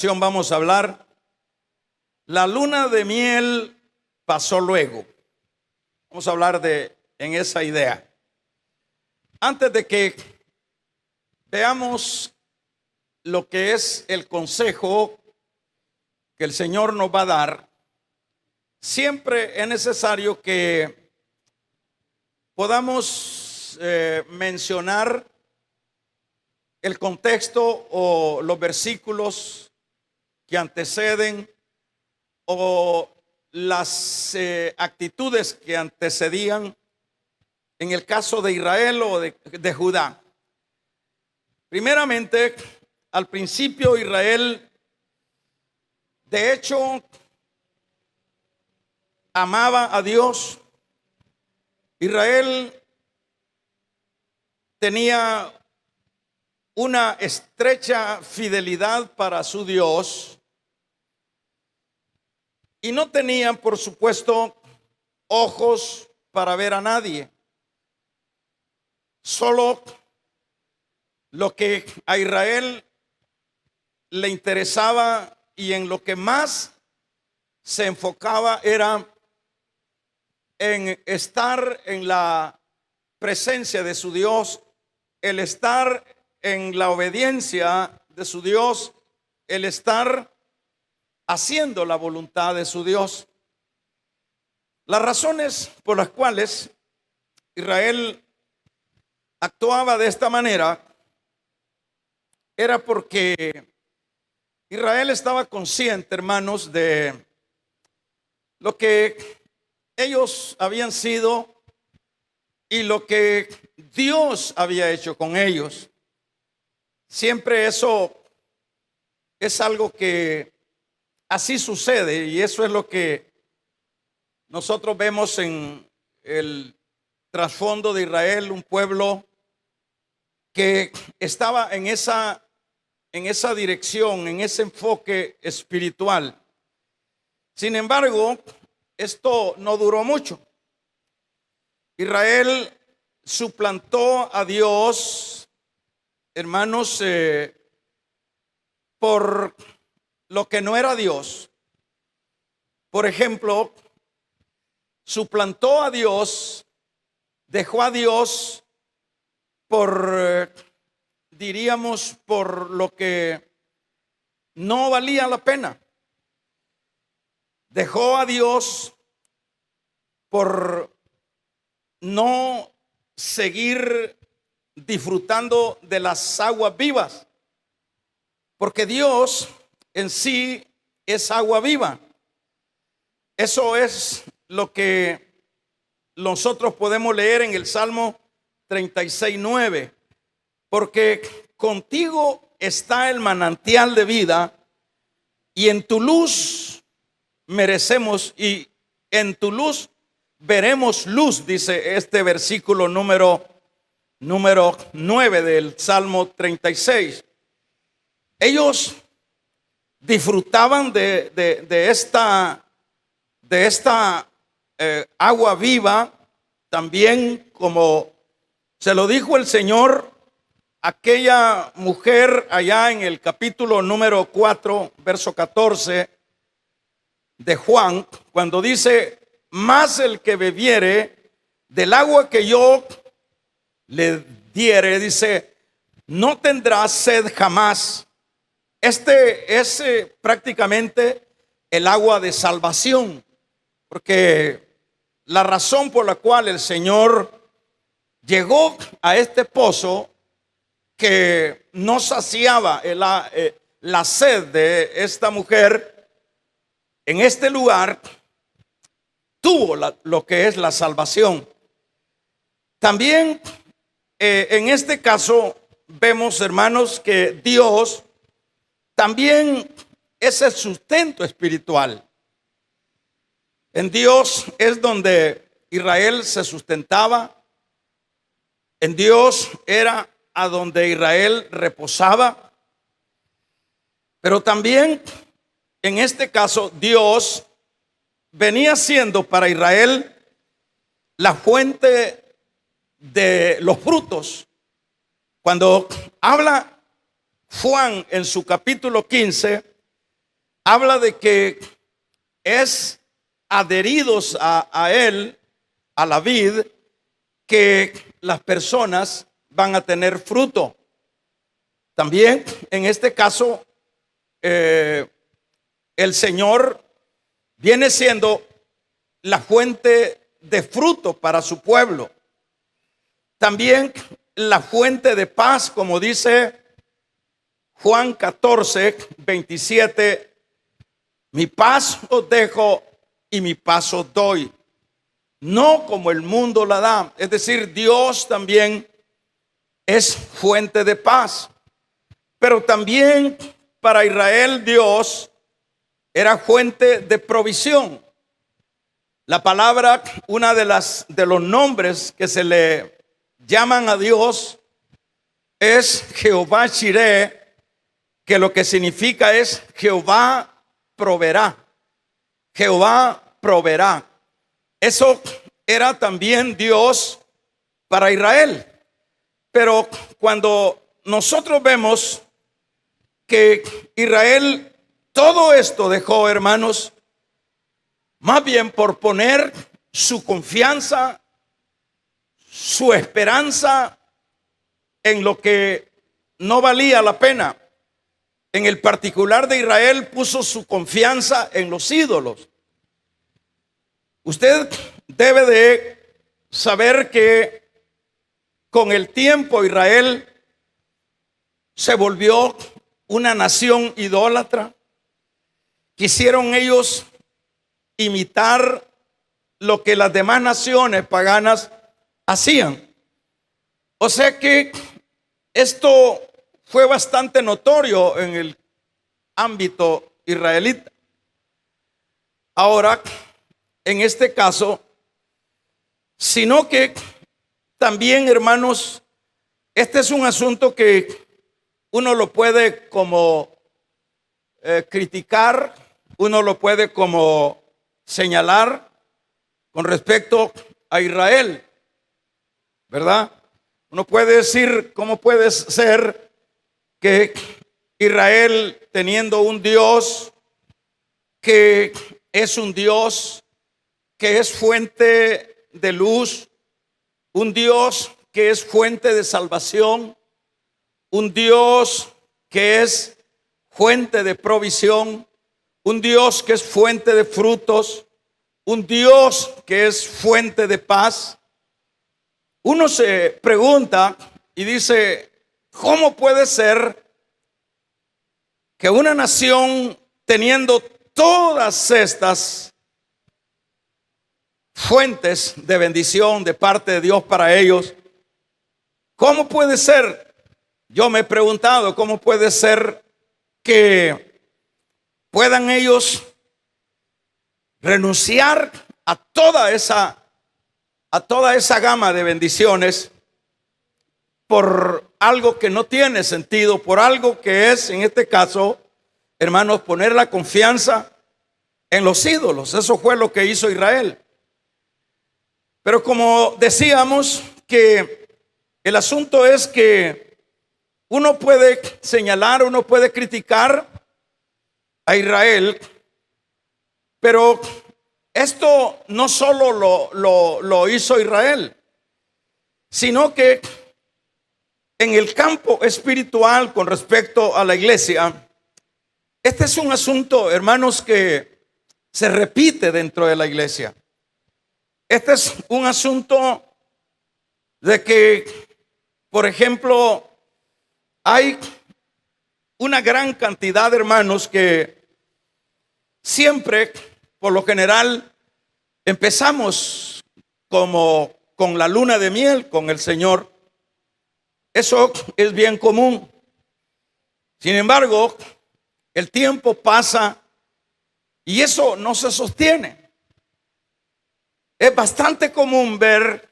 Vamos a hablar, la luna de miel pasó luego. Vamos a hablar en esa idea. Antes de que veamos lo que es el consejo que el Señor nos va a dar, siempre es necesario que podamos mencionar el contexto o los versículos que anteceden o las actitudes que antecedían en el caso de Israel o de Judá. Primeramente, al principio Israel, de hecho, amaba a Dios. Israel tenía una estrecha fidelidad para su Dios y no tenían, por supuesto, ojos para ver a nadie. Solo lo que a Israel le interesaba y en lo que más se enfocaba era en estar en la presencia de su Dios, el estar en la obediencia de su Dios, el estar haciendo la voluntad de su Dios. Las razones por las cuales Israel actuaba de esta manera era porque Israel estaba consciente, hermanos, de lo que ellos habían sido y lo que Dios había hecho con ellos. Siempre eso es algo que así sucede, y eso es lo que nosotros vemos en el trasfondo de Israel, un pueblo que estaba en esa dirección, en ese enfoque espiritual. Sin embargo, esto no duró mucho. Israel suplantó a Dios, hermanos, por lo que no era Dios. Por ejemplo, suplantó a Dios, dejó a Dios por, diríamos, por lo que no valía la pena. Dejó a Dios por no seguir disfrutando de las aguas vivas, porque Dios en sí es agua viva. Eso es lo que nosotros podemos leer en el Salmo 36:9, porque contigo está el manantial de vida y en tu luz merecemos y en tu luz veremos luz, dice este versículo número 9 del Salmo 36. Ellos disfrutaban de esta agua viva, también como se lo dijo el Señor a aquella mujer allá en el capítulo número 4, verso 14 de Juan, cuando dice: más el que bebiere del agua que yo le diere, dice, no tendrá sed jamás. Este es prácticamente el agua de salvación, porque la razón por la cual el Señor llegó a este pozo que no saciaba la sed de esta mujer, en este lugar tuvo lo que es la salvación. También en este caso vemos, hermanos, que Dios también es el sustento espiritual. En Dios es donde Israel se sustentaba. En Dios era a donde Israel reposaba. Pero también en este caso Dios venía siendo para Israel la fuente de los frutos. Cuando habla Juan en su capítulo 15, habla de que es adheridos a él, a la vid, que las personas van a tener fruto. También en este caso, el Señor viene siendo la fuente de fruto para su pueblo. También la fuente de paz, como dice Juan 14, 27, mi paz os dejo y mi paz os doy, no como el mundo la da. Es decir, Dios también es fuente de paz. Pero también para Israel Dios era fuente de provisión. La palabra, una de los nombres que se le llaman a Dios es Jehová Jireh, que lo que significa es Jehová proveerá. Jehová proveerá. Eso era también Dios para Israel. Pero cuando nosotros vemos que Israel todo esto dejó, hermanos, más bien por poner su confianza, su esperanza en lo que no valía la pena. En el particular de Israel puso su confianza en los ídolos. Usted debe de saber que con el tiempo Israel se volvió una nación idólatra. Quisieron ellos imitar lo que las demás naciones paganas hacían. O sea que esto fue bastante notorio en el ámbito israelita. Ahora, en este caso, sino que también, hermanos, este es un asunto que uno lo puede como criticar, uno lo puede como señalar con respecto a Israel, ¿verdad? Uno puede decir, ¿cómo puede ser que Israel, teniendo un Dios que es un Dios que es fuente de luz, un Dios que es fuente de salvación, un Dios que es fuente de provisión, un Dios que es fuente de frutos, un Dios que es fuente de paz? Uno se pregunta y dice, ¿cómo puede ser que una nación teniendo todas estas fuentes de bendición de parte de Dios para ellos, cómo puede ser? Yo me he preguntado, ¿cómo puede ser que puedan ellos renunciar a toda esa gama de bendiciones por algo que no tiene sentido, por algo que es, en este caso, hermanos, poner la confianza en los ídolos? Eso fue lo que hizo Israel. Pero como decíamos, que el asunto es que uno puede señalar, uno puede criticar a Israel, pero esto no solo lo hizo Israel, sino que en el campo espiritual con respecto a la iglesia, este es un asunto, hermanos, que se repite dentro de la iglesia. Este es un asunto de que, por ejemplo, hay una gran cantidad de hermanos que siempre, por lo general, empezamos como con la luna de miel con el Señor. Eso es bien común. Sin embargo, el tiempo pasa y eso no se sostiene. Es bastante común ver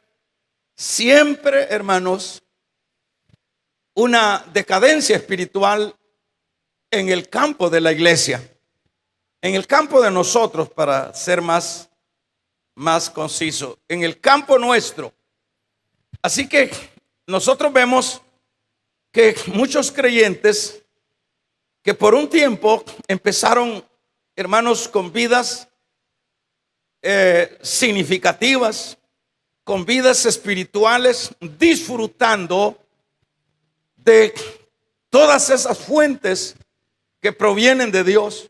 siempre, hermanos, una decadencia espiritual en el campo de la iglesia, en el campo de nosotros, para ser más conciso, en el campo nuestro. Así que nosotros vemos que muchos creyentes que por un tiempo empezaron hermanos, con vidas significativas, con vidas espirituales, disfrutando de todas esas fuentes que provienen de Dios.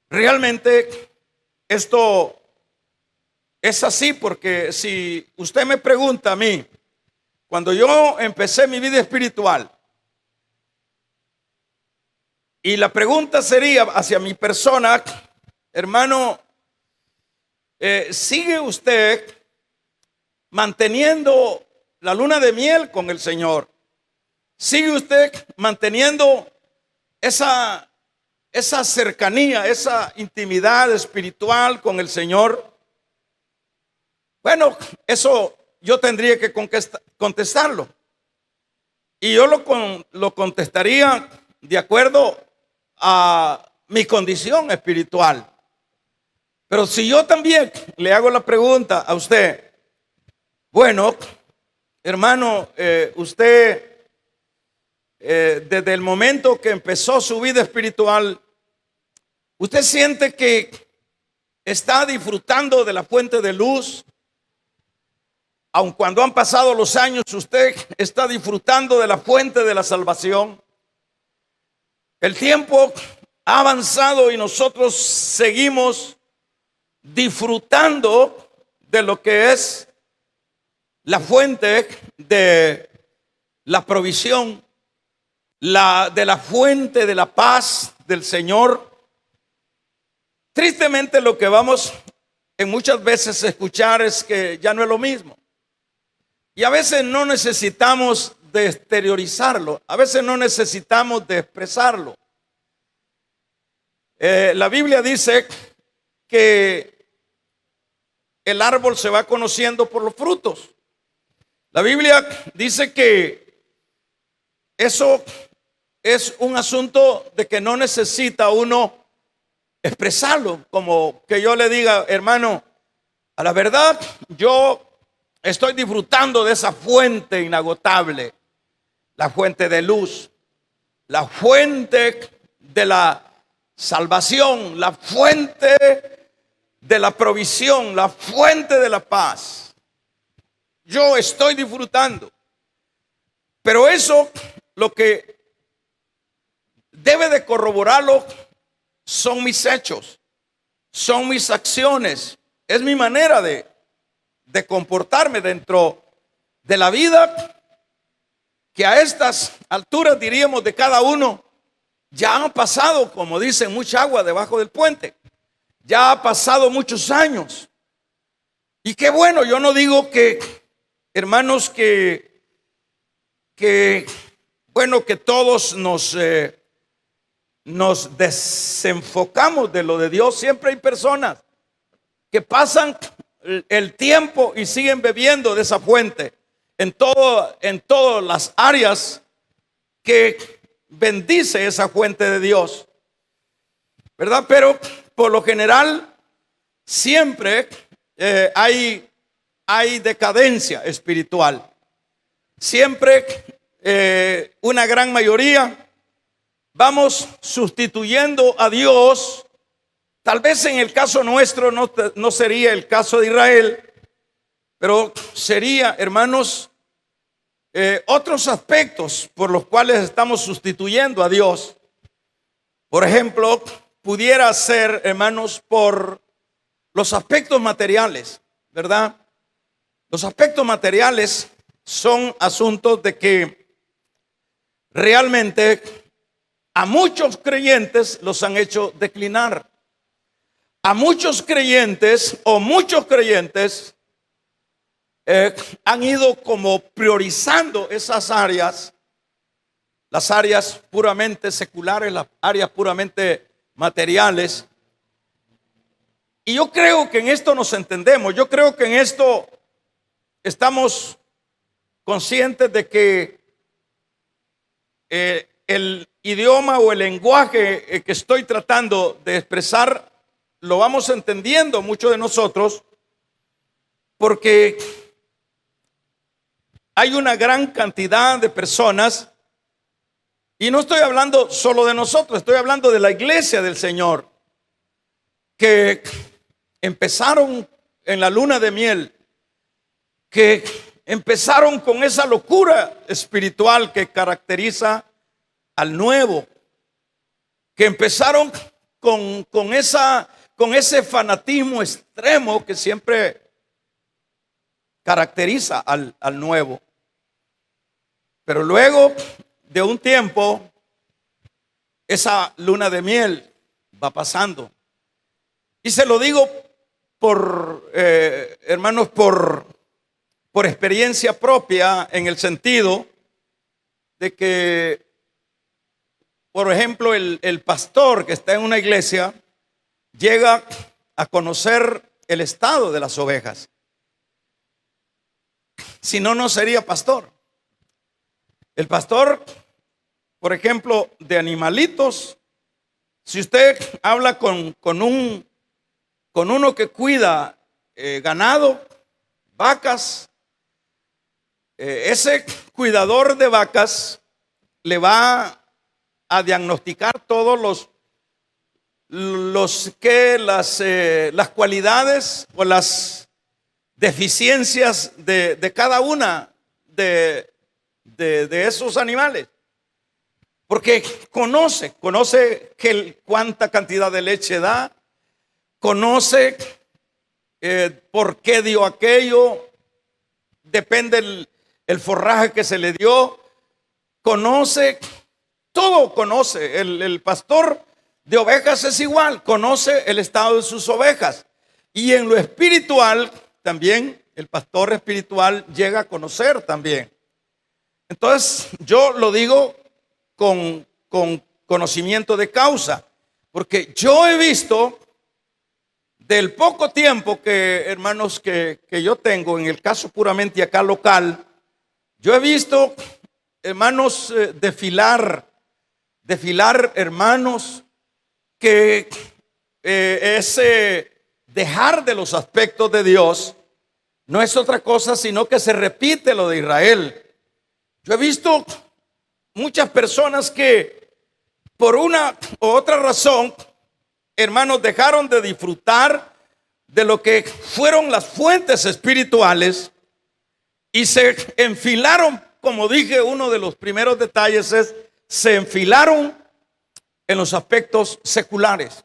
Realmente esto es así, porque si usted me pregunta a mí, cuando yo empecé mi vida espiritual, y la pregunta sería hacia mi persona, hermano, ¿sigue usted manteniendo la luna de miel con el Señor? ¿Sigue usted manteniendo esa cercanía, esa intimidad espiritual con el Señor? Bueno, eso yo tendría que contestarlo. Y yo lo contestaría de acuerdo a mi condición espiritual. Pero si yo también le hago la pregunta a usted, bueno, hermano, usted desde el momento que empezó su vida espiritual, ¿usted siente que está disfrutando de la fuente de luz? Aun cuando han pasado los años, ¿usted está disfrutando de la fuente de la salvación? El tiempo ha avanzado y nosotros seguimos disfrutando de lo que es la fuente de la provisión, de la fuente de la paz del Señor. Tristemente, lo que vamos en muchas veces a escuchar es que ya no es lo mismo. Y a veces no necesitamos de exteriorizarlo, a veces no necesitamos de expresarlo. La Biblia dice que el árbol se va conociendo por los frutos. La Biblia dice que eso es un asunto de que no necesita uno expresarlo, como que yo le diga, hermano, a la verdad, yo estoy disfrutando de esa fuente inagotable, la fuente de luz, la fuente de la salvación, la fuente de la provisión, la fuente de la paz. Yo estoy disfrutando. Pero eso, lo que debe de corroborarlo son mis hechos, son mis acciones, es mi manera de comportarme dentro de la vida, que a estas alturas diríamos de cada uno, ya han pasado, como dicen, mucha agua debajo del puente. Ya ha pasado muchos años. Y qué bueno, yo no digo que, hermanos, que bueno, que todos nos desenfocamos de lo de Dios. Siempre hay personas que pasan el tiempo y siguen bebiendo de esa fuente en todas las áreas que bendice esa fuente de Dios, ¿verdad? Pero por lo general siempre hay decadencia espiritual. Siempre una gran mayoría vamos sustituyendo a Dios. Tal vez en el caso nuestro no sería el caso de Israel, pero sería, hermanos, otros aspectos por los cuales estamos sustituyendo a Dios. Por ejemplo, pudiera ser, hermanos, por los aspectos materiales, ¿verdad? Los aspectos materiales son asuntos de que realmente a muchos creyentes los han hecho declinar. A muchos creyentes han ido como priorizando esas áreas, las áreas puramente seculares, las áreas puramente materiales. Y yo creo que en esto nos entendemos, yo creo que en esto estamos conscientes de que el idioma o el lenguaje que estoy tratando de expresar lo vamos entendiendo muchos de nosotros, porque hay una gran cantidad de personas, y no estoy hablando solo de nosotros, estoy hablando de la iglesia del Señor, que empezaron en la luna de miel, que empezaron con esa locura espiritual que caracteriza al nuevo, que empezaron con ese fanatismo extremo que siempre caracteriza al nuevo. Pero luego de un tiempo, esa luna de miel va pasando. Y se lo digo hermanos, por experiencia propia, en el sentido de que, por ejemplo, el pastor que está en una iglesia llega a conocer el estado de las ovejas. Si no, no sería pastor. El pastor, por ejemplo, de animalitos, si usted habla con uno que cuida ganado, vacas, ese cuidador de vacas le va a diagnosticar todos las cualidades o las deficiencias de cada una de esos animales, porque conoce cuánta cantidad de leche da, conoce por qué dio aquello, depende el forraje que se le dio, conoce, todo conoce. El pastor de ovejas es igual, conoce el estado de sus ovejas. Y en lo espiritual también, el pastor espiritual llega a conocer también. Entonces yo lo digo con conocimiento de causa, porque yo he visto, del poco tiempo que, hermanos, que yo tengo, en el caso puramente acá local, yo he visto, hermanos, desfilar hermanos, que ese dejar de los aspectos de Dios no es otra cosa sino que se repite lo de Israel. Yo he visto muchas personas que por una u otra razón, hermanos, dejaron de disfrutar de lo que fueron las fuentes espirituales y se enfilaron, como dije, uno de los primeros detalles es, se enfilaron en los aspectos seculares.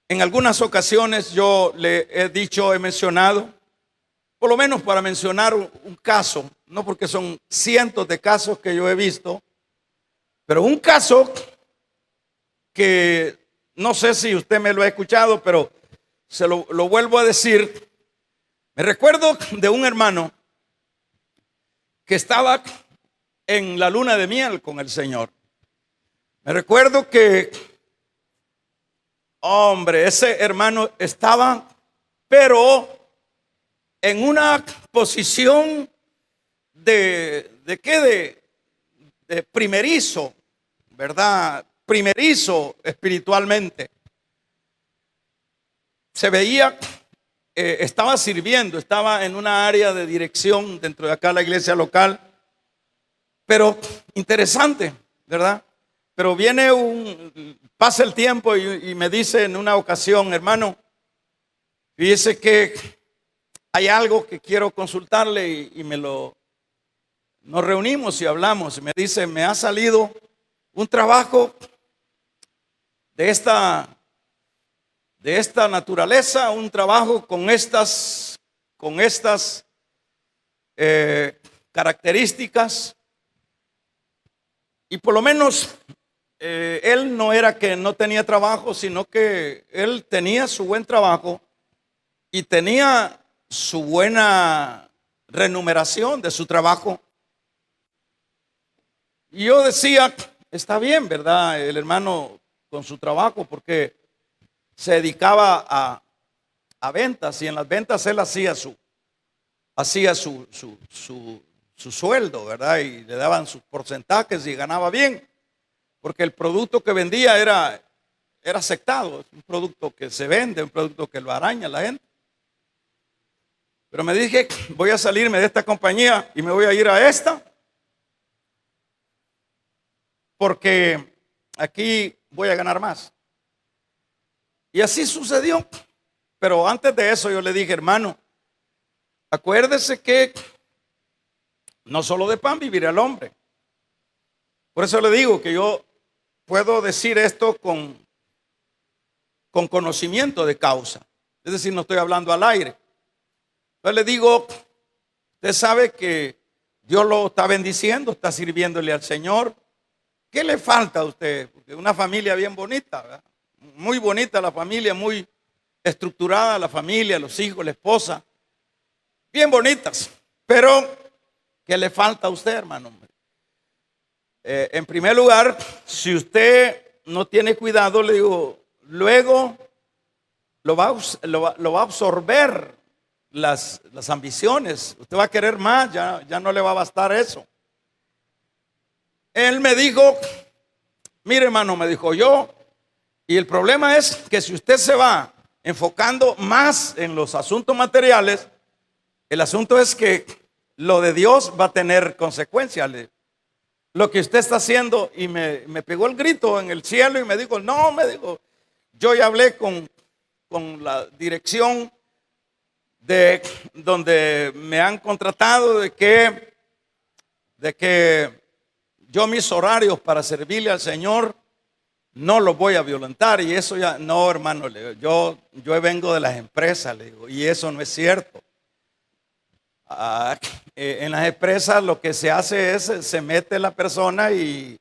En algunas ocasiones yo le he dicho, he mencionado, por lo menos para mencionar un caso, no porque son cientos de casos que yo he visto, pero un caso que no sé si usted me lo ha escuchado, pero se lo vuelvo a decir. Me recuerdo de un hermano que estaba en la luna de miel con el Señor. Me recuerdo que, hombre, ese hermano estaba, pero en una posición de primerizo, ¿verdad? Primerizo espiritualmente. Se veía, estaba sirviendo, estaba en una área de dirección dentro de acá la iglesia local, pero interesante, ¿verdad? Pero pasa el tiempo y me dice en una ocasión, hermano, fíjese que hay algo que quiero consultarle y nos reunimos y hablamos. Y me dice, me ha salido un trabajo de esta naturaleza, un trabajo con estas características. Y por lo menos él no era que no tenía trabajo, sino que él tenía su buen trabajo y tenía su buena remuneración de su trabajo. Y yo decía, está bien, ¿verdad? El hermano con su trabajo, porque se dedicaba a ventas, y en las ventas él hacía su sueldo, ¿verdad? Y le daban sus porcentajes y ganaba bien, porque el producto que vendía era aceptado, es un producto que se vende, un producto que lo araña a la gente. Pero me dije, voy a salirme de esta compañía y me voy a ir a esta, porque aquí voy a ganar más. Y así sucedió. Pero antes de eso yo le dije, hermano, acuérdese que no solo de pan vivirá el hombre. Por eso le digo que yo puedo decir esto con conocimiento de causa. Es decir, no estoy hablando al aire. Entonces le digo, usted sabe que Dios lo está bendiciendo, está sirviéndole al Señor. ¿Qué le falta a usted? Porque una familia bien bonita, ¿verdad? Muy bonita la familia, muy estructurada la familia, los hijos, la esposa. Bien bonitas. Pero, ¿qué le falta a usted, hermano? En primer lugar, si usted no tiene cuidado, le digo, luego lo va a absorber las ambiciones. Usted va a querer más, ya no le va a bastar eso. Él me dijo, mire hermano, me dijo yo, y el problema es que si usted se va enfocando más en los asuntos materiales, el asunto es que lo de Dios va a tener consecuencias. Lo que usted está haciendo, y me pegó el grito en el cielo y me dijo, no, me dijo, yo ya hablé con la dirección de donde me han contratado de que yo mis horarios para servirle al Señor no los voy a violentar. Y eso ya, no hermano, le digo, yo vengo de las empresas, le digo, y eso no es cierto. En las empresas lo que se hace es, se mete la persona y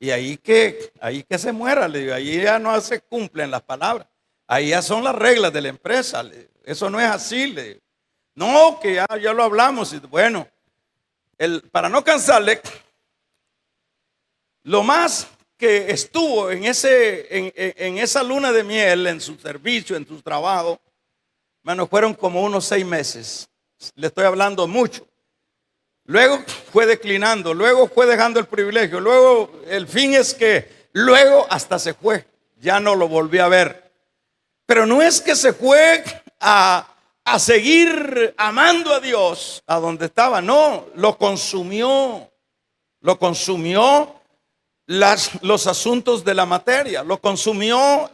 ahí que se muera, le digo, ahí ya no se cumplen las palabras. Ahí ya son las reglas de la empresa. Eso no es así. Le digo. No, que ya lo hablamos. Bueno, para no cansarle, lo más que estuvo en esa luna de miel, en su servicio, en su trabajo, hermano, fueron como unos 6 meses. Le estoy hablando mucho. Luego fue declinando, luego fue dejando el privilegio, luego el fin es que luego hasta se fue. Ya no lo volví a ver. Pero no es que se fue a seguir amando a Dios a donde estaba, no, lo consumió los asuntos de la materia, lo consumió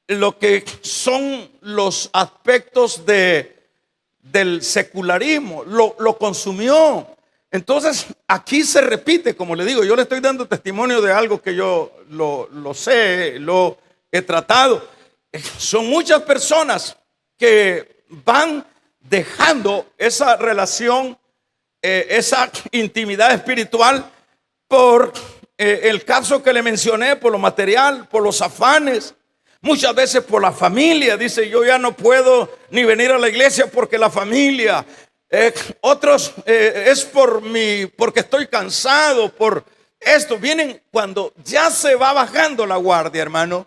lo que son los aspectos del secularismo, lo consumió. Entonces aquí se repite, como le digo, yo le estoy dando testimonio de algo que yo lo sé, lo he tratado. Son muchas personas que van dejando esa relación, esa intimidad espiritual por el caso que le mencioné, por lo material, por los afanes, muchas veces por la familia. Dice, yo ya no puedo ni venir a la iglesia porque la familia, otros es porque estoy cansado, por esto. Vienen cuando ya se va bajando la guardia, hermano.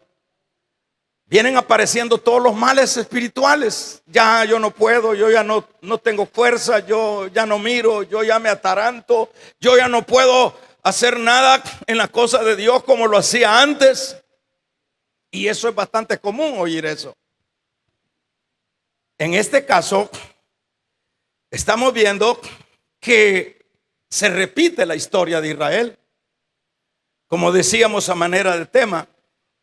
Vienen apareciendo todos los males espirituales. Ya yo no puedo, yo ya no tengo fuerza, yo ya no miro, yo ya me ataranto, yo ya no puedo hacer nada en la cosa de Dios como lo hacía antes. Y eso es bastante común oír eso. En este caso, estamos viendo que se repite la historia de Israel. Como decíamos a manera de tema,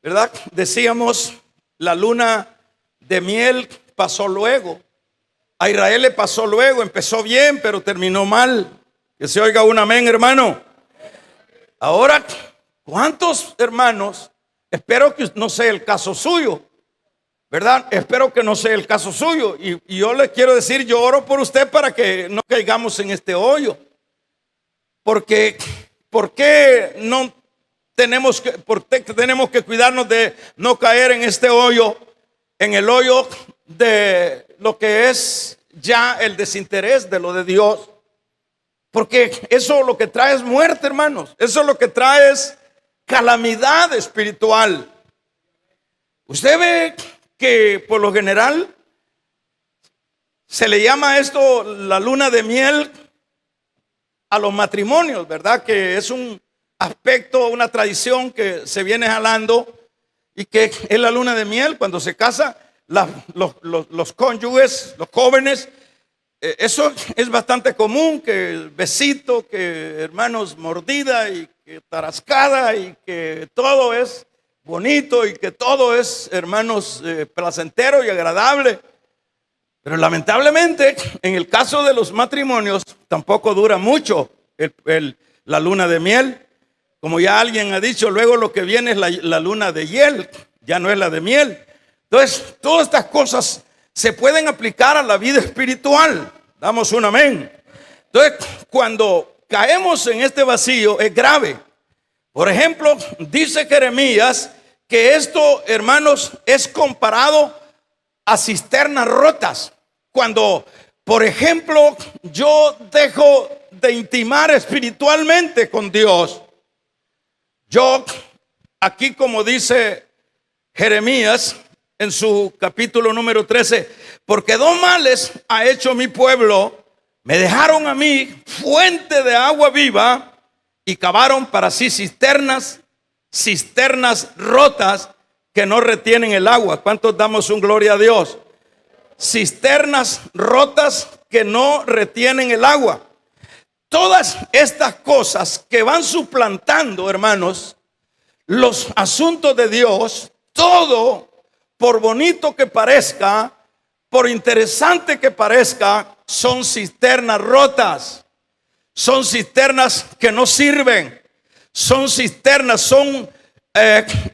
¿verdad? Decíamos, la luna de miel pasó luego. A Israel le pasó luego, empezó bien, pero terminó mal. Que se oiga un amén, hermano. Ahora, ¿cuántos hermanos? Espero que no sea el caso suyo, ¿verdad? Espero que no sea el caso suyo. Y yo le quiero decir, yo oro por usted para que no caigamos en este hoyo. Porque, ¿por qué tenemos que cuidarnos de no caer en este hoyo, en el hoyo de lo que es ya el desinterés de lo de Dios? Porque eso lo que trae es muerte, hermanos. Eso lo que trae es calamidad espiritual. Usted ve que por lo general se le llama esto la luna de miel a los matrimonios, ¿verdad? Que es un aspecto, una tradición que se viene jalando y que es la luna de miel cuando se casan los cónyuges, los jóvenes. Eso es bastante común, que besito, que hermanos mordida y que tarascada y que todo es bonito y que todo es, hermanos, placentero y agradable. Pero lamentablemente, en el caso de los matrimonios, tampoco dura mucho la luna de miel. Como ya alguien ha dicho, luego lo que viene es la luna de hiel, ya no es la de miel. Entonces, todas estas cosas se pueden aplicar a la vida espiritual. Damos un amén. Entonces, cuando caemos en este vacío es grave. Por ejemplo, dice Jeremías que esto, hermanos, es comparado a cisternas rotas. Cuando, por ejemplo, yo dejo de intimar espiritualmente con Dios, yo, aquí como dice Jeremías en su capítulo número 13, porque dos males ha hecho mi pueblo, me dejaron a mí fuente de agua viva y cavaron para sí cisternas rotas que no retienen el agua. ¿Cuántos damos un gloria a Dios? Cisternas rotas que no retienen el agua. Todas estas cosas que van suplantando, hermanos, los asuntos de Dios, todo, por bonito que parezca, por interesante que parezca, son cisternas rotas. Son cisternas que no sirven. Son cisternas, son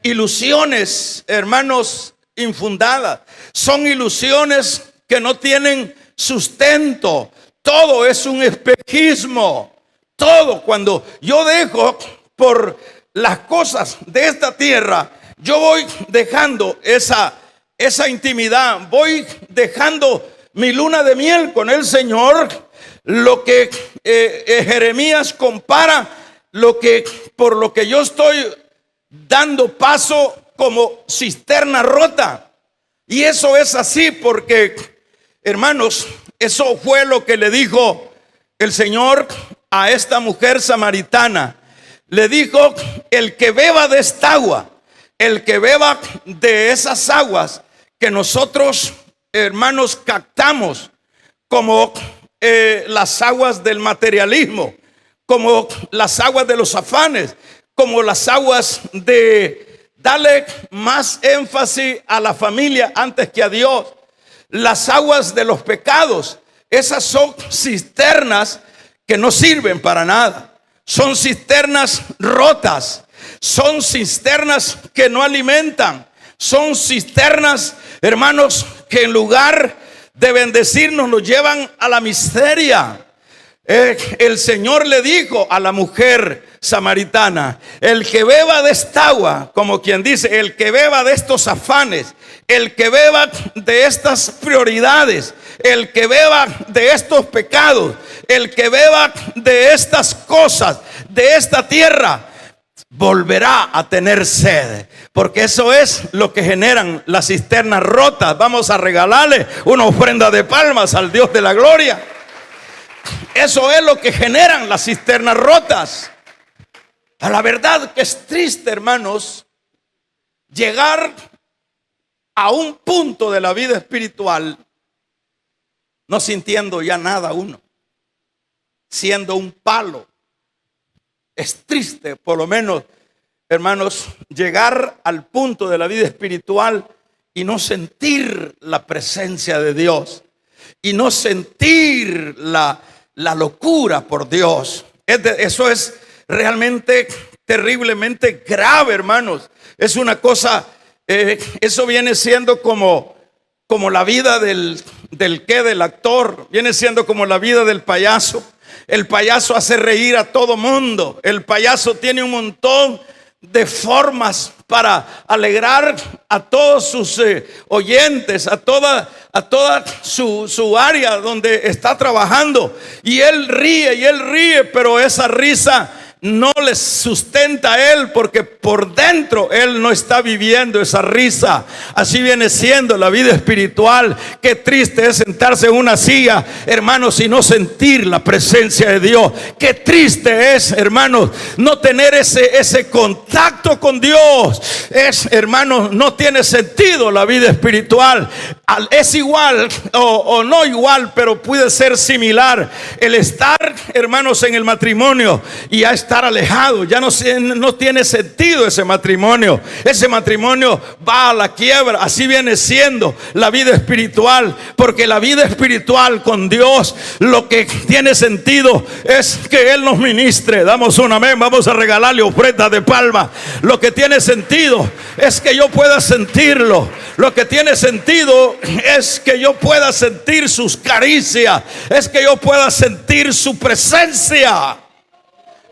ilusiones, hermanos, infundadas. Son ilusiones que no tienen sustento. Todo es un espejismo. Todo, cuando yo dejo por las cosas de esta tierra, yo voy dejando esa intimidad, voy dejando mi luna de miel con el Señor. Lo que Jeremías compara, por lo que yo estoy dando paso como cisterna rota. Y eso es así porque, hermanos, eso fue lo que le dijo el Señor a esta mujer samaritana. Le dijo: el que beba de esta agua, el que beba de esas aguas que nosotros, hermanos, captamos como las aguas del materialismo, como las aguas de los afanes, como las aguas de darle más énfasis a la familia antes que a Dios, las aguas de los pecados. Esas son cisternas que no sirven para nada. Son cisternas rotas. Son cisternas que no alimentan. Son cisternas, hermanos, que en lugar de bendecirnos nos llevan a la miseria. El Señor le dijo a la mujer samaritana: el que beba de esta agua, como quien dice, el que beba de estos afanes, el que beba de estas prioridades, el que beba de estos pecados, el que beba de estas cosas, de esta tierra, volverá a tener sed. Porque eso es lo que generan las cisternas rotas. Vamos a regalarle una ofrenda de palmas al Dios de la gloria. Eso es lo que generan las cisternas rotas. A la verdad que es triste, hermanos, llegar a un punto de la vida espiritual no sintiendo ya nada uno, siendo un palo. Es triste, por lo menos, hermanos, llegar al punto de la vida espiritual y no sentir la presencia de Dios, y no sentir la locura por Dios. Eso es realmente terriblemente grave, hermanos. Es una cosa, eso viene siendo como la vida del actor, viene siendo como la vida del payaso. El payaso hace reír a todo mundo. El payaso tiene un montón de formas para alegrar a todos sus oyentes, a toda su área donde está trabajando. Y él ríe, pero esa risa no le sustenta a él, porque por dentro él no está viviendo esa risa. Así viene siendo la vida espiritual. Qué triste es sentarse en una silla, hermanos, y no sentir la presencia de Dios. Qué triste es, hermanos, no tener ese contacto con Dios. Hermanos, no tiene sentido la vida espiritual. Es igual o no igual, pero puede ser similar el estar, hermanos, en el matrimonio y a estar alejado. Ya no tiene sentido ese matrimonio. Ese matrimonio va a la quiebra. Así viene siendo la vida espiritual, porque la vida espiritual con Dios, lo que tiene sentido es que Él nos ministre. Damos un amén. Vamos a regalarle ofrendas de palma. Lo que tiene sentido es que yo pueda sentirlo. Lo que tiene sentido es que yo pueda sentir sus caricias, es que yo pueda sentir su presencia.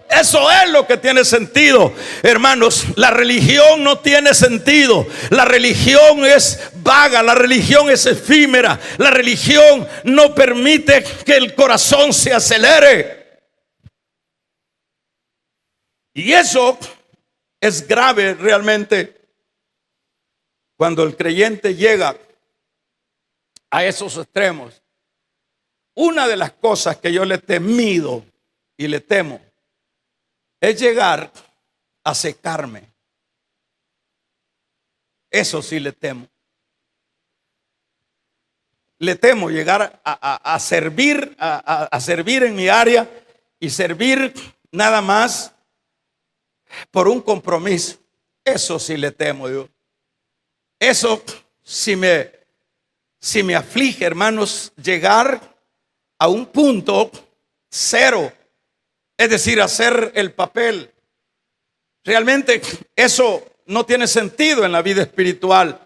Eso es lo que tiene sentido, hermanos. La religión no tiene sentido. La religión es vaga, la religión es efímera. La religión no permite que el corazón se acelere. Y eso es grave realmente cuando el creyente llega a esos extremos. Una de las cosas que yo le he temido y le temo es llegar a secarme. Eso sí le temo. Le temo llegar a servir, a servir en mi área y servir nada más por un compromiso. Eso sí le temo yo. Eso si me aflige, hermanos, llegar a un punto cero, es decir, hacer el papel. Realmente eso no tiene sentido en la vida espiritual,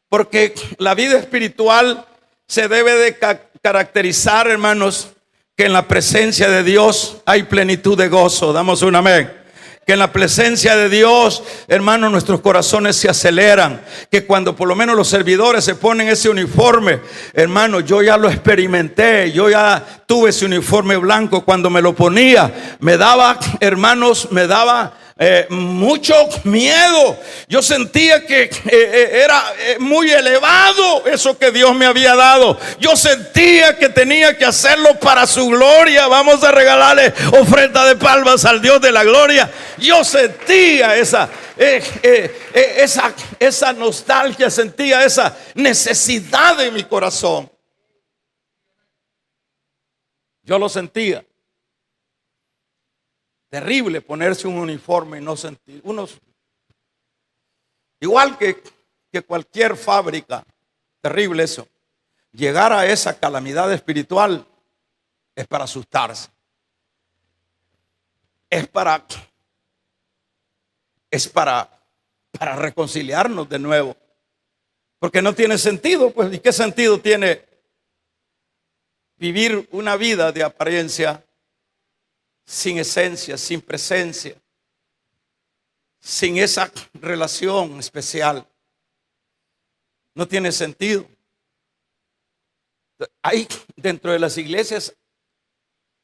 porque la vida espiritual se debe de caracterizar, hermanos, que en la presencia de Dios hay plenitud de gozo. Damos un amén. Que en la presencia de Dios, hermanos, nuestros corazones se aceleran. Que cuando por lo menos los servidores se ponen ese uniforme, hermano, yo ya lo experimenté. Yo ya tuve ese uniforme blanco. Cuando me lo ponía, me daba, hermanos, me daba mucho miedo. Yo sentía que era muy elevado eso que Dios me había dado. Yo sentía que tenía que hacerlo para su gloria. Vamos a regalarle ofrenda de palmas al Dios de la gloria. Yo sentía esa nostalgia, sentía esa necesidad en mi corazón. Yo lo sentía. Terrible ponerse un uniforme y no sentir. Igual que cualquier fábrica, terrible eso. Llegar a esa calamidad espiritual es para asustarse. Es para reconciliarnos de nuevo. Porque no tiene sentido, pues. ¿Y qué sentido tiene vivir una vida de apariencia sin esencia, sin presencia, sin esa relación especial? No tiene sentido. Hay dentro de las iglesias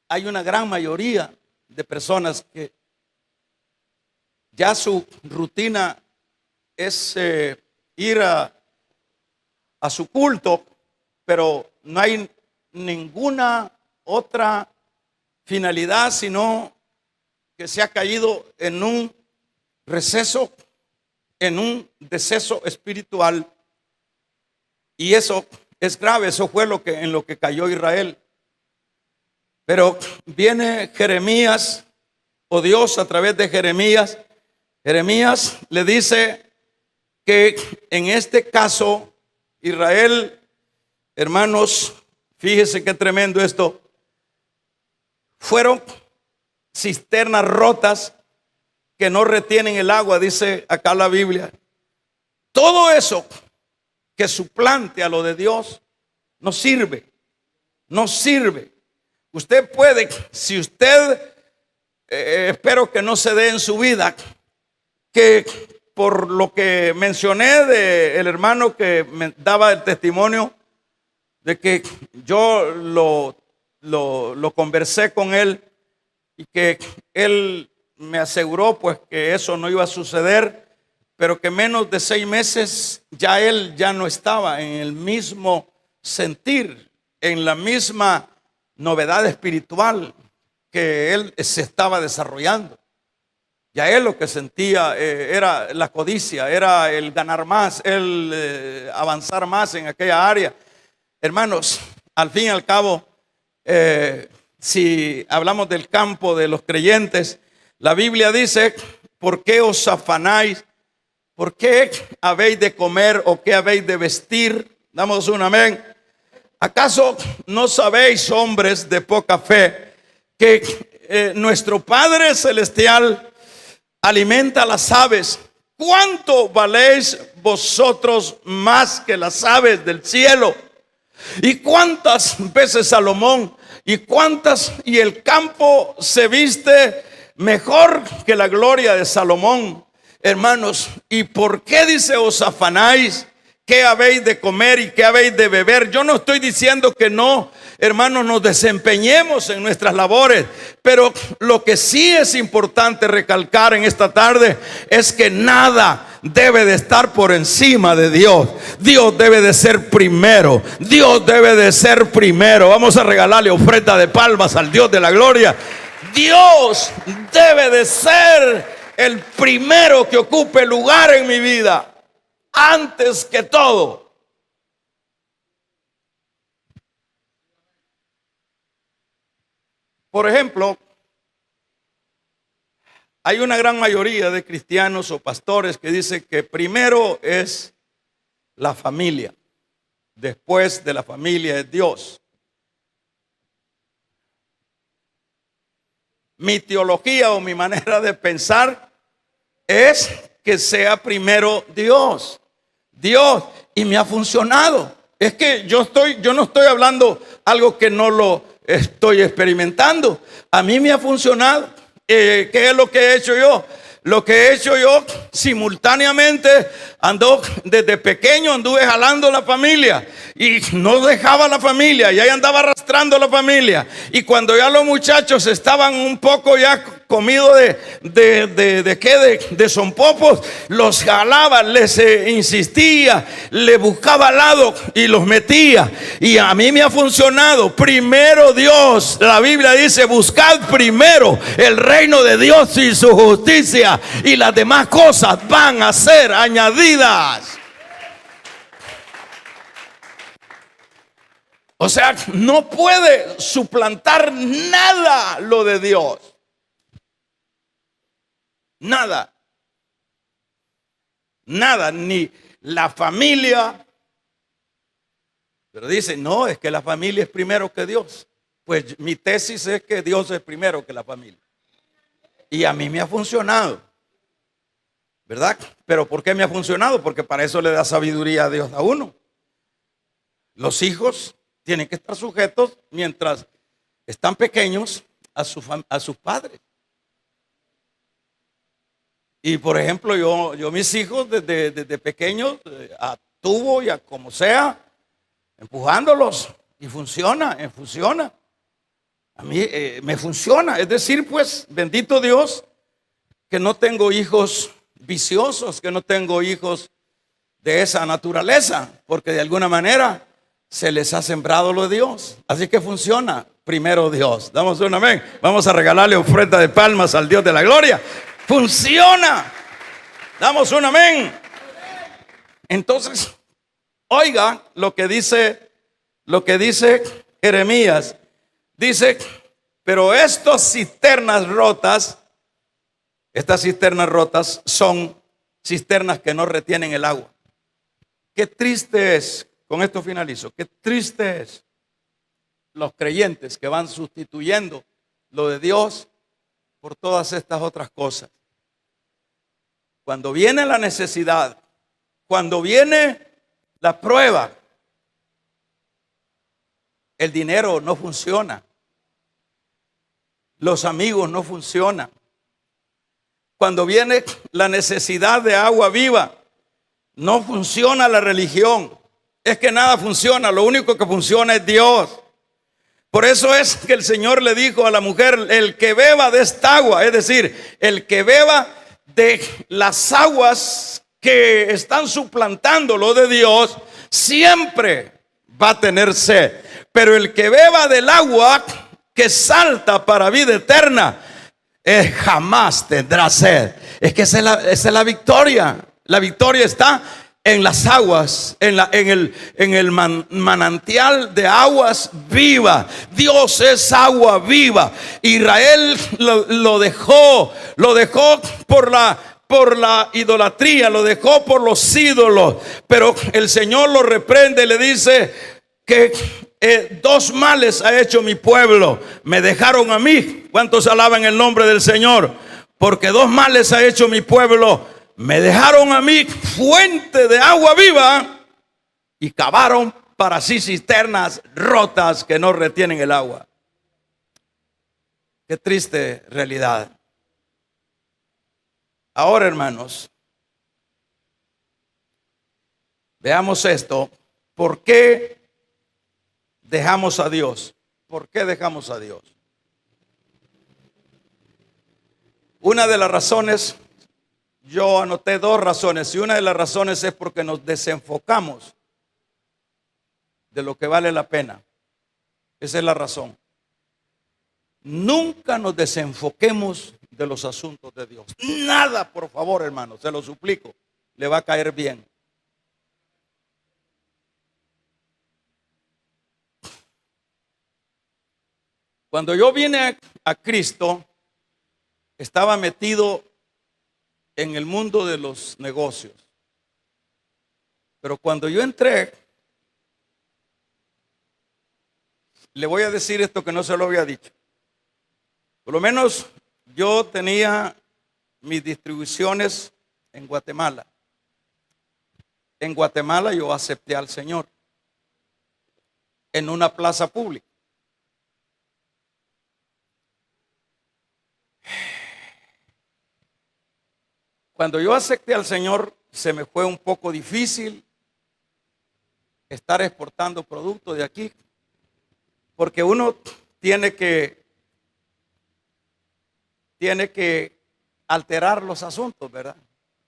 hay una gran mayoría de personas que ya su rutina es ir a su culto, pero no hay ninguna otra finalidad, sino que se ha caído en un receso, en un deceso espiritual. Y eso es grave. Eso fue en lo que cayó Israel. Pero viene Jeremías, o Dios a través de Jeremías. Jeremías le dice que en este caso Israel, hermanos, fíjese qué tremendo esto, fueron cisternas rotas que no retienen el agua, dice acá la Biblia. Todo eso que suplante a lo de Dios no sirve. No sirve. Usted puede, si usted, espero que no se dé en su vida, que por lo que mencioné del hermano que me daba el testimonio de que yo lo conversé con él y que él me aseguró pues que eso no iba a suceder, pero que menos de 6 meses él ya no estaba en el mismo sentir, en la misma novedad espiritual que él se estaba desarrollando. Ya él lo que sentía era la codicia, era el ganar más, el avanzar más en aquella área. Hermanos, al fin y al cabo, si hablamos del campo de los creyentes, la Biblia dice: ¿por qué os afanáis? ¿Por qué habéis de comer o qué habéis de vestir? Damos un amén. ¿Acaso no sabéis, hombres de poca fe, que nuestro Padre Celestial alimenta a las aves? ¿Cuánto valéis vosotros más que las aves del cielo? ¿Y cuántas veces Salomón y el campo se viste mejor que la gloria de Salomón? Hermanos, ¿y por qué dice os afanáis? ¿Qué habéis de comer y qué habéis de beber? Yo no estoy diciendo que no, hermanos, nos desempeñemos en nuestras labores, pero lo que sí es importante recalcar en esta tarde es que nada debe de estar por encima de Dios. Dios debe de ser primero. Dios debe de ser primero. Vamos a regalarle ofrenda de palmas al Dios de la gloria. Dios debe de ser el primero que ocupe lugar en mi vida, antes que todo. Por ejemplo, hay una gran mayoría de cristianos o pastores que dicen que primero es la familia, después de la familia es Dios. Mi teología o mi manera de pensar es que sea primero Dios. Y me ha funcionado. Es que yo no estoy hablando algo que no lo estoy experimentando. A mí me ha funcionado. ¿Qué es lo que he hecho yo? Lo que he hecho yo simultáneamente, desde pequeño anduve jalando la familia y no dejaba la familia, y ahí andaba arrastrando la familia. Y cuando ya los muchachos estaban un poco ya comidos de sonpopos, los jalaba, les insistía, le buscaba al lado y los metía. Y a mí me ha funcionado. Primero Dios, la Biblia dice: buscad primero el reino de Dios y su justicia, y las demás cosas van a ser añadidas. O sea, no puede suplantar nada lo de Dios. Nada, ni la familia. Pero dice: no, es que la familia es primero que Dios. Pues mi tesis es que Dios es primero que la familia. Y a mí me ha funcionado, ¿verdad? Pero ¿por qué me ha funcionado? Porque para eso le da sabiduría a Dios a uno. Los hijos tienen que estar sujetos, mientras están pequeños, a sus padres. Y por ejemplo, yo mis hijos desde pequeños, a tubo y a como sea, empujándolos, y funciona. A mí me funciona. Es decir, pues, bendito Dios, que no tengo hijos viciosos, que no tengo hijos de esa naturaleza, porque de alguna manera se les ha sembrado lo de Dios. Así que funciona. Primero Dios. Damos un amén. Vamos a regalarle ofrenda de palmas al Dios de la gloria. Funciona. Damos un amén. Entonces, oiga lo que dice Jeremías. Dice: pero estas cisternas rotas son cisternas que no retienen el agua. Qué triste es, con esto finalizo, qué triste es los creyentes que van sustituyendo lo de Dios por todas estas otras cosas. Cuando viene la necesidad, cuando viene la prueba, el dinero no funciona, los amigos no funcionan. Cuando viene la necesidad de agua viva, no funciona la religión. Es que nada funciona, lo único que funciona es Dios. Por eso es que el Señor le dijo a la mujer: el que beba de esta agua, es decir, el que beba de las aguas que están suplantando lo de Dios, siempre va a tener sed. Pero el que beba del agua que salta para vida eterna, jamás tendrá sed. Es que esa es la victoria. La victoria está en las aguas, en el manantial de aguas viva. Dios es agua viva. Israel lo dejó por la idolatría, lo dejó por los ídolos. Pero el Señor lo reprende y le dice que dos males ha hecho mi pueblo. Me dejaron a mí. ¿Cuántos alaban el nombre del Señor? Porque dos males ha hecho mi pueblo. Me dejaron a mí fuente de agua viva y cavaron para sí cisternas rotas que no retienen el agua. Qué triste realidad. Ahora, hermanos, veamos esto. ¿Por qué dejamos a Dios? ¿Por qué dejamos a Dios? Una de las razones, yo anoté dos razones, y una de las razones es porque nos desenfocamos de lo que vale la pena. Esa es la razón. Nunca nos desenfoquemos de los asuntos de Dios. Nada, por favor, hermano, se lo suplico, le va a caer bien. Cuando yo vine a Cristo, estaba metido en el mundo de los negocios. Pero cuando yo entré, le voy a decir esto que no se lo había dicho. Por lo menos yo tenía mis distribuciones en Guatemala. En Guatemala yo acepté al Señor en una plaza pública. Cuando yo acepté al Señor, se me fue un poco difícil estar exportando productos de aquí, porque uno tiene que alterar los asuntos, ¿verdad?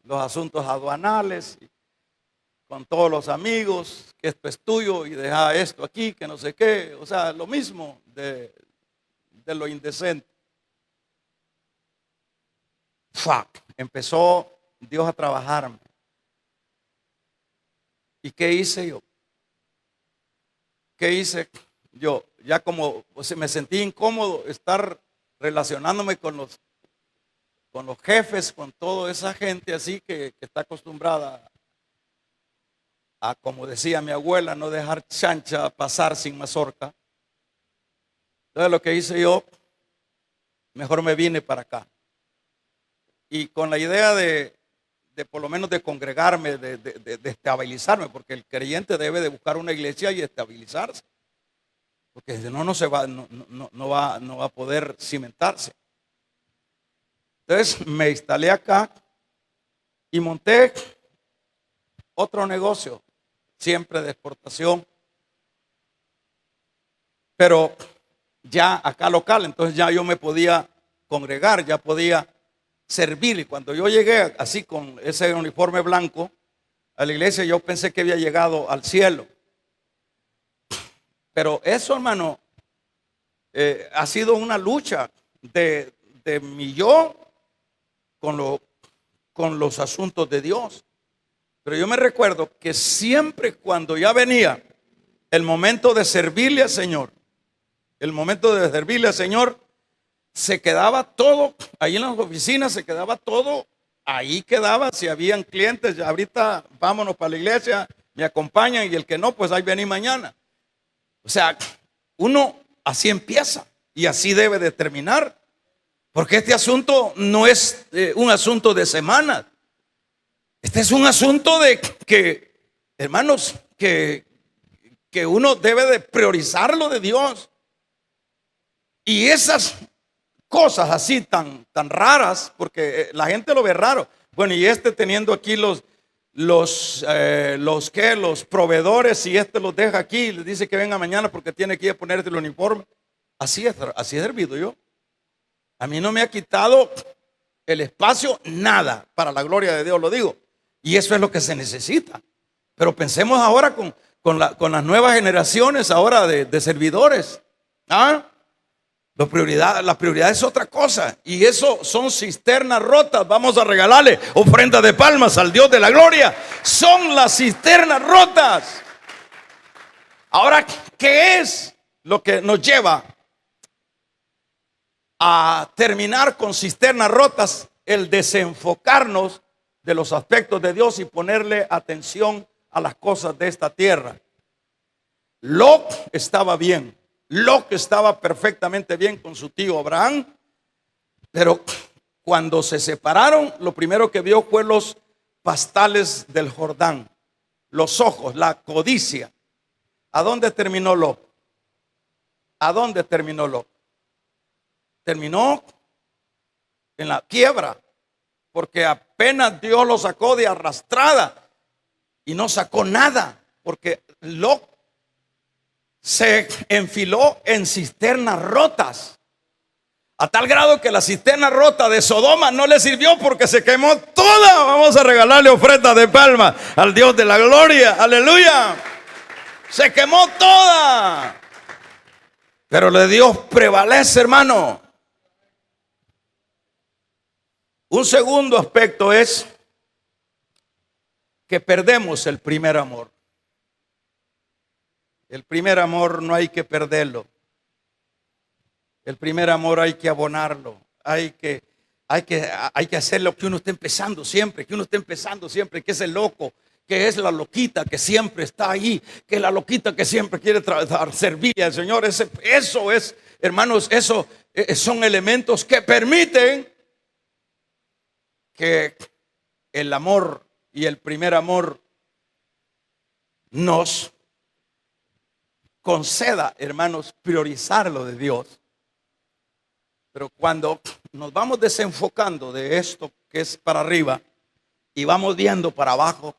Los asuntos aduanales, con todos los amigos, que esto es tuyo y deja esto aquí, que no sé qué, o sea, lo mismo de lo indecente. Empezó Dios a trabajarme. ¿Y qué hice yo? ¿Qué hice yo? Ya como me sentí incómodo estar relacionándome con los jefes, con toda esa gente así que está acostumbrada a, como decía mi abuela, no dejar chancha pasar sin mazorca. Entonces lo que hice yo, mejor me vine para acá. Y con la idea de por lo menos de congregarme, de estabilizarme, porque el creyente debe de buscar una iglesia y estabilizarse, porque si no, no va a poder cimentarse. Entonces me instalé acá y monté otro negocio, siempre de exportación, pero ya acá local. Entonces ya yo me podía congregar, ya podía servir. Y cuando yo llegué así con ese uniforme blanco a la iglesia, yo pensé que había llegado al cielo. Pero eso, hermano, ha sido una lucha de mi yo con los asuntos de Dios. Pero yo me recuerdo que siempre cuando ya venía el momento de servirle al Señor, se quedaba todo, ahí en las oficinas se quedaba todo, ahí quedaba. Si habían clientes, ya ahorita vámonos para la iglesia, me acompañan, y el que no, pues ahí vení mañana. O sea, uno así empieza y así debe de terminar, porque este asunto no es un asunto de semanas. Este es un asunto de que, hermanos, que uno debe de priorizar lo de Dios. Y esas cosas así tan raras, porque la gente lo ve raro. Bueno, y teniendo aquí los proveedores, y los deja aquí y les dice que venga mañana porque tiene que ir a ponerte el uniforme. Así he servido yo. A mí no me ha quitado el espacio nada, para la gloria de Dios lo digo. Y eso es lo que se necesita. Pero pensemos ahora con las nuevas generaciones ahora de servidores. La prioridad es otra cosa. Y eso son cisternas rotas. Vamos a regalarle ofrenda de palmas al Dios de la gloria. Son las cisternas rotas. Ahora, ¿qué es lo que nos lleva a terminar con cisternas rotas? El desenfocarnos de los aspectos de Dios y ponerle atención a las cosas de esta tierra. Lot estaba bien. Lot estaba perfectamente bien con su tío Abraham, pero cuando se separaron, lo primero que vio fue los pastales del Jordán, los ojos, la codicia. ¿A dónde terminó Lot? ¿A dónde terminó Lot? Terminó en la quiebra, porque apenas Dios lo sacó de arrastrada y no sacó nada, porque Lot se enfiló en cisternas rotas, a tal grado que la cisterna rota de Sodoma no le sirvió porque se quemó toda. Vamos a regalarle ofrenda de palma al Dios de la gloria, aleluya. Se quemó toda, pero de Dios prevalece, hermano. Un segundo aspecto es que perdemos el primer amor. El primer amor no hay que perderlo. El primer amor hay que abonarlo. Hay que hacer lo que uno está empezando siempre. Que uno está empezando siempre. Que es el loco. Que es la loquita que siempre está ahí. Que es la loquita que siempre quiere servirle al Señor. Eso es, hermanos, eso son elementos que permiten que el amor y el primer amor nos conceda, hermanos, priorizar lo de Dios. Pero cuando nos vamos desenfocando de esto que es para arriba y vamos viendo para abajo,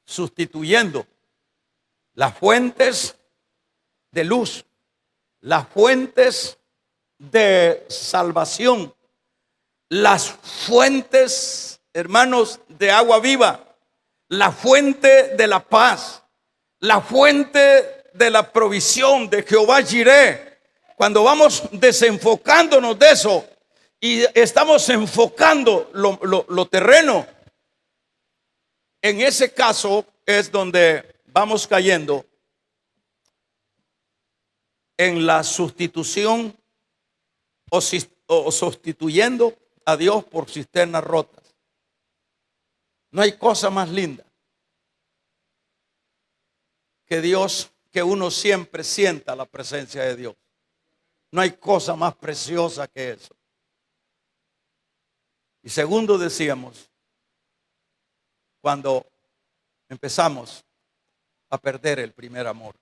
sustituyendo las fuentes de luz, las fuentes de salvación, las fuentes, hermanos, de agua viva, la fuente de la paz, la fuente de la provisión de Jehová Jireh. Cuando vamos desenfocándonos de eso y estamos enfocando lo terreno, en ese caso es donde vamos cayendo en la sustitución o sustituyendo a Dios por cisternas rotas. No hay cosa más linda que Dios, que uno siempre sienta la presencia de Dios. No hay cosa más preciosa que eso. Y segundo, decíamos, cuando empezamos a perder el primer amor,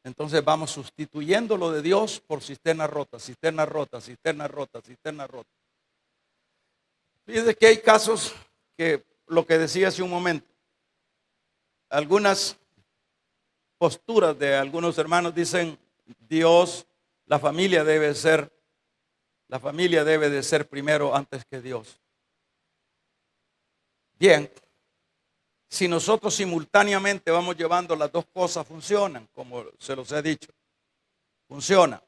entonces vamos sustituyendo lo de Dios por cisternas rotas, cisternas rotas, cisternas rotas, cisternas rotas. Fíjense que hay casos que, lo que decía hace un momento, algunas posturas de algunos hermanos dicen: Dios, la familia debe de ser primero antes que Dios. Bien, si nosotros simultáneamente vamos llevando las dos cosas, funcionan, como se los he dicho, funciona.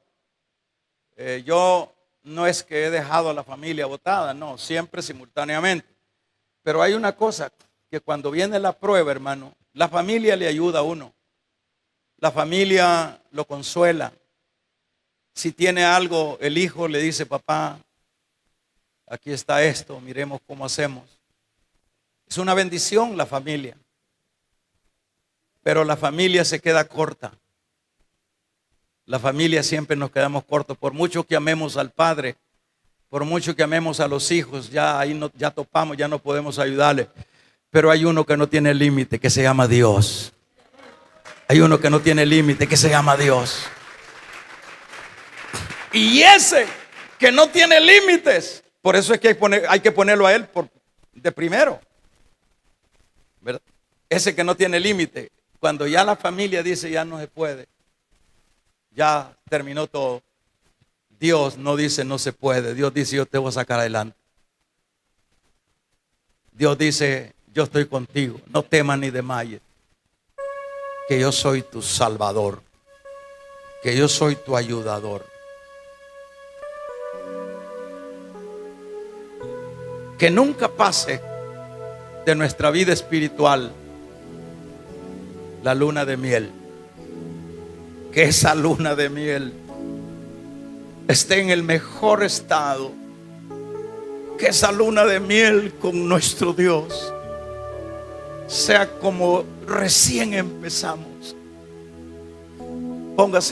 Yo no es que he dejado a la familia botada, no, siempre simultáneamente. Pero hay una cosa, que cuando viene la prueba, hermano, la familia le ayuda a uno. La familia lo consuela. Si tiene algo, el hijo le dice: papá, aquí está esto, miremos cómo hacemos. Es una bendición la familia. Pero la familia se queda corta. La familia siempre nos quedamos cortos. Por mucho que amemos al padre, por mucho que amemos a los hijos, ya ahí no, ya topamos, ya no podemos ayudarle. Pero hay uno que no tiene límite, que se llama Dios. Hay uno que no tiene límite, que se llama Dios. Y ese que no tiene límites, por eso es que hay que ponerlo a él de primero, ¿verdad? Ese que no tiene límite, cuando ya la familia dice ya no se puede, ya terminó todo, Dios no dice no se puede. Dios dice: yo te voy a sacar adelante. Dios dice: yo estoy contigo, no temas ni desmayes, que yo soy tu salvador, que yo soy tu ayudador. que nunca pase de nuestra vida espiritual la luna de miel. Que esa luna de miel esté en el mejor estado. Que esa luna de miel con nuestro Dios sea como recién empezamos. Póngase